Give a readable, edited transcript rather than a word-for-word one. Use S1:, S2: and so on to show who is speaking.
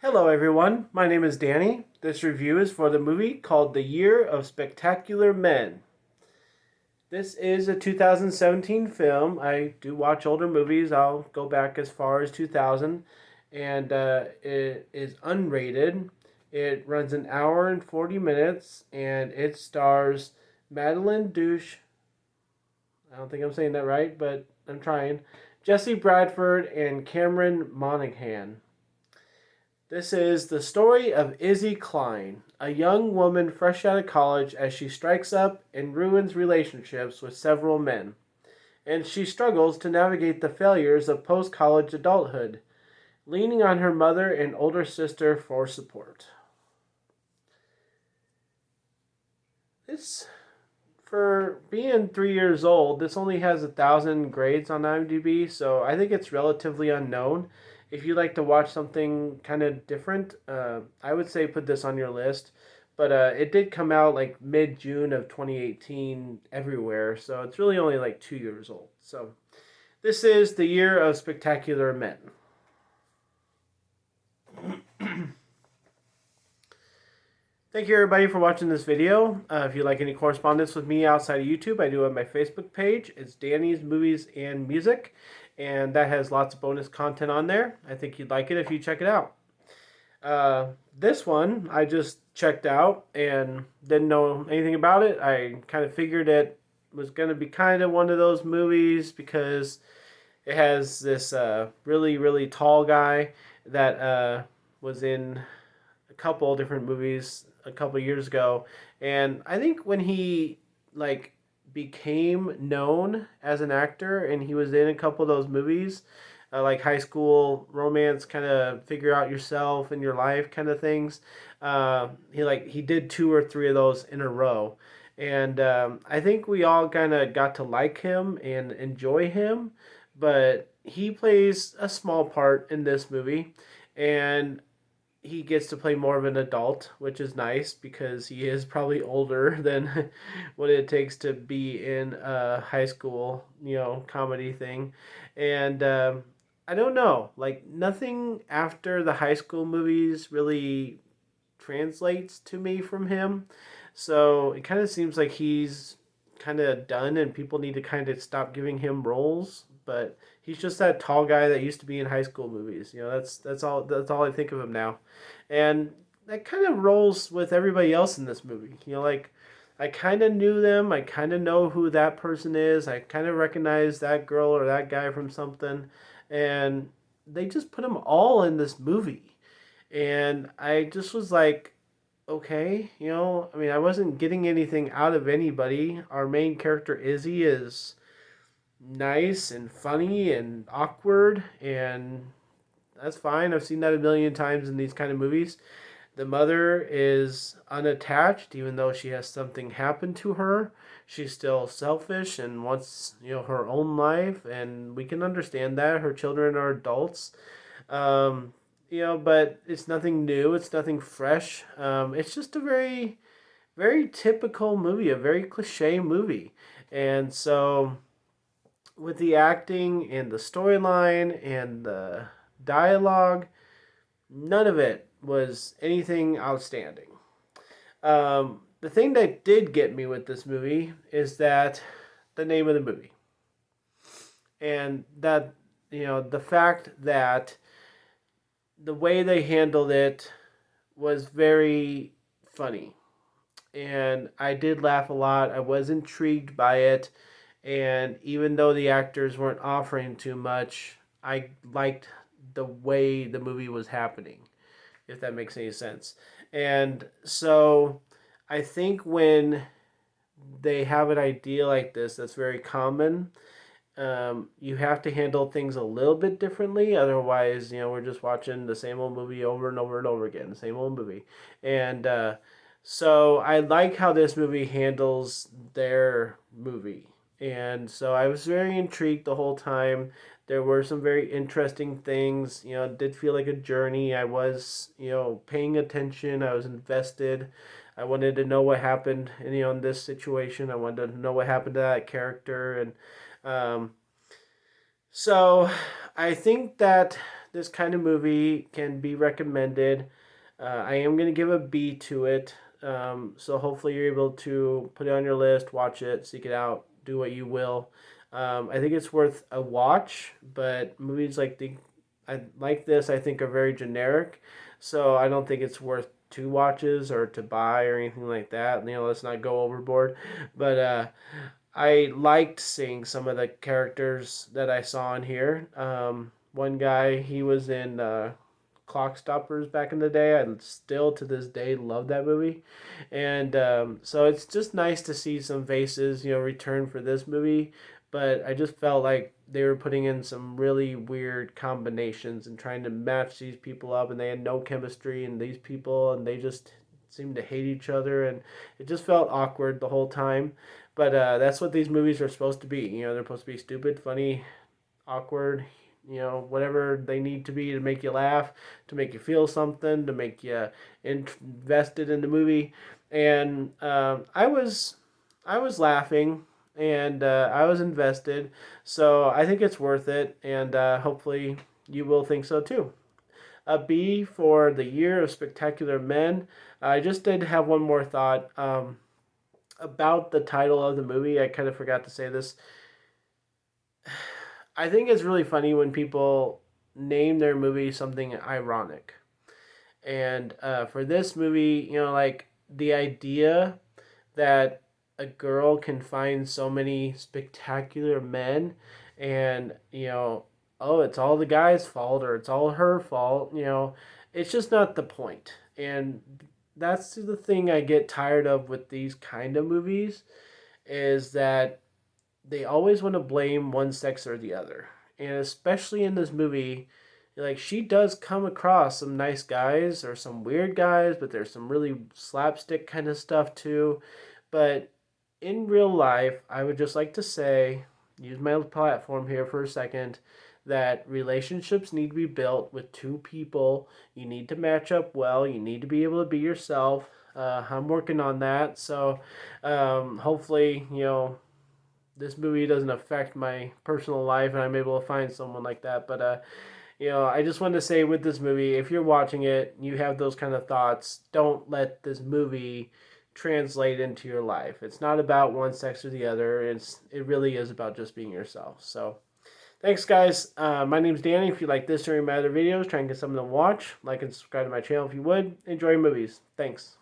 S1: Hello, everyone. My name is Danny. This review is for the movie called The Year of Spectacular Men. This is a 2017 film. I do watch older movies. I'll go back as far as 2000, and it is unrated. It runs an hour and 40 minutes, and it stars Madeline Douche. I don't think I'm saying that right, but I'm trying. Jesse Bradford and Cameron Monaghan. This is the story of Izzy Klein, a young woman fresh out of college as she strikes up and ruins relationships with several men, and she struggles to navigate the failures of post college adulthood, leaning on her mother and older sister for support. This, for being 3 years old, this only has 1,000 grades on IMDb, so I think it's relatively unknown. If you like to watch something kind of different, I would say put this on your list. But it did come out like mid June of 2018 everywhere, so it's really only like 2 years old. So this is the year of spectacular men. Thank you everybody for watching this video. If you'd like any correspondence with me outside of YouTube, I do have my Facebook page. It's Danny's Movies and Music, and that has lots of bonus content on there. I think you'd like it if you check it out. This one I just checked out and didn't know anything about it. I kind of figured it was going to be kind of one of those movies because it has this really, really tall guy that was in a couple different movies a couple years ago, and I think when he like became known as an actor and he was in a couple of those movies, like High School Romance, kind of figure out yourself in your life kind of things. He did two or three of those in a row, and I think we all kind of got to like him and enjoy him, but he plays a small part in this movie, and he gets to play more of an adult, which is nice because he is probably older than what it takes to be in a high school, comedy thing. And I don't know, like nothing after the high school movies really translates to me from him. So it kind of seems like he's kind of done and people need to kind of stop giving him roles, but he's just that tall guy that used to be in high school movies. That's all I think of him now. And that kind of rolls with everybody else in this movie. Like I kind of knew them. I kind of know who that person is. I kind of recognize that girl or that guy from something. And they just put them all in this movie. And I just was like, okay, I mean, I wasn't getting anything out of anybody. Our main character, Izzy, is nice and funny and awkward, and that's fine. I've seen that a million times in these kind of movies. The mother is unattached, even though she has something happen to her. She's still selfish and wants, her own life, and we can understand that. Her children are adults, um, but it's nothing new. It's nothing fresh. It's just a very, very typical movie, a very cliche movie, and so with the acting and the storyline and the dialogue, none of it was anything outstanding. The thing that did get me with this movie is that the name of the movie, and that the fact that the way they handled it was very funny, and I did laugh a lot. I was intrigued by it, and even though the actors weren't offering too much, I liked the way the movie was happening, if that makes any sense. And so I think when they have an idea like this that's very common, you have to handle things a little bit differently. Otherwise, we're just watching the same old movie over and over and over again, the same old movie. And so I like how this movie handles their movie. And so I was very intrigued the whole time. There were some very interesting things. It did feel like a journey. I was, paying attention. I was invested. I wanted to know what happened, in this situation. I wanted to know what happened to that character, and um, so I think that this kind of movie can be recommended. I am going to give a B to it. So hopefully you're able to put it on your list, watch it, seek it out, do what you will. I think it's worth a watch, but movies like this, I think, are very generic. So I don't think it's worth two watches or to buy or anything like that. Let's not go overboard. But I liked seeing some of the characters that I saw in here. One guy, he was in Clock Stoppers back in the day. I still to this day love that movie, and so it's just nice to see some faces, return for this movie. But I just felt like they were putting in some really weird combinations and trying to match these people up, and they had no chemistry, and these people, and they just seemed to hate each other, and it just felt awkward the whole time. But that's what these movies are supposed to be. They're supposed to be stupid, funny, awkward, whatever they need to be to make you laugh, to make you feel something, to make you invested in the movie. And I was laughing, and I was invested. So I think it's worth it, and hopefully you will think so too. A B for the Year of Spectacular Men. I just did have one more thought about the title of the movie. I kind of forgot to say this. I think it's really funny when people name their movie something ironic. And for this movie, like the idea that a girl can find so many spectacular men, and, oh, it's all the guy's fault or it's all her fault, it's just not the point. And that's the thing I get tired of with these kind of movies, is that they always want to blame one sex or the other. And especially in this movie, like, she does come across some nice guys or some weird guys, but there's some really slapstick kind of stuff too. But in real life, I would just like to say, use my platform here for a second, that relationships need to be built with two people. You need to match up well. You need to be able to be yourself. I'm working on that. So hopefully, this movie doesn't affect my personal life and I'm able to find someone like that. But I just wanted to say, with this movie, if you're watching it, you have those kind of thoughts, don't let this movie translate into your life. It's not about one sex or the other. It really is about just being yourself. So thanks, guys. My name's Danny. If you like this or any of my other videos, try and get something to watch. Like and subscribe to my channel if you would. Enjoy movies. Thanks.